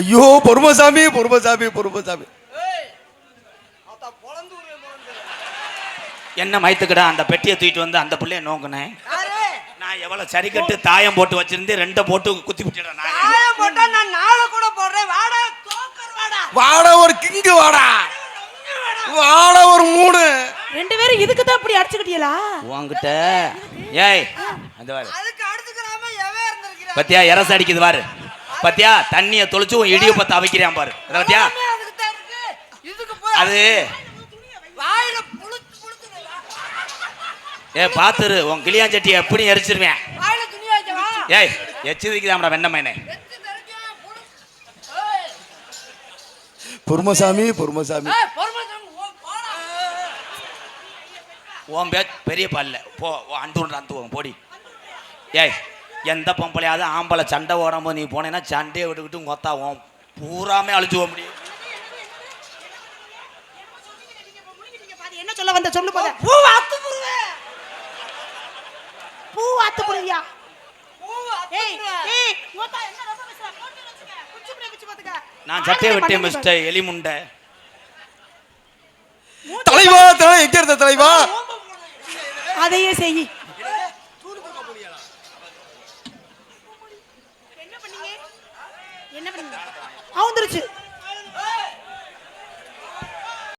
ஐயோ பொறுமசாமி பொறுமசாமி பொறுமசாமி. என்ன மைத்துக்கடா அந்த பெட்டியை தூக்கிட்டு வந்து அந்த பிள்ளைய நோக்குனேன். நான் எவ்வளவு சரி கட்டு தாயம் போட்டு வச்சிருந்தேன், 2 போட்டு குத்தி விட்டுறேன். தாயம் போட்டா நான் 4 கூட போடுறேன். வாடா தோக்கர் வாடா. வாடா ஒரு கிங்கு வாடா. வாடா ஒரு 3. 2 பேரும் இதுக்கு தான் இப்படி அடிச்சுக்கிட்டீங்களா உன்கிட்ட? ஏய் அந்த பாரு, அதுக்கு அடிச்சுக்கறாம எவே இருந்திருக்கீங்க. பத்தியா எரச அடிக்குது பாரு. பத்தியா தண்ணிய தொளிச்சு உன் இடிய பத்த அவைக்கிறான் பாரு. அத பத்தியா? அதுக்கு தான் இருக்கு. இதுக்கு போய் அது வாயில புளுத்து. பாத்துரு உன் கிளியாஞ்சட்டி எப்படி எரிச்சிருவேன். வாயில துணி வைக்கவா? ஏய் எச்சிதிக்குதாம்டா வெண்ணமேனே. பொறுமசாமி பொறுமசாமி. உன் பெரிய பல்ல போ, அந்து போடி. ஏய் எந்த பொம்பளையாவது ஆம்பளை சண்டை ஓடும்போது நீ போனேன்னா சண்டையை விட்டுக்கிட்டு கொத்தாவும் பூராமே அழிச்சு போக முடியும். என்ன சொல்ல வந்த சொல்லு போத. பூ அத்து புடுவே. பூ அத்து புடுவியா? பூ அத்து. ஏய் மோதா என்ன ரச பேசுற? போட்டு வச்சுக்க. குச்சி பிரே குச்சி பாத்துக்க. நான் சட்டையை விட்டேன் மிஸ்டர் எலி முண்டை. தலைவா தலை எங்க இருந்த தலைவா? அதையே செய். என்ன பண்ணீங்க? என்ன பண்ணீங்க? ஆவுந்துருச்சு.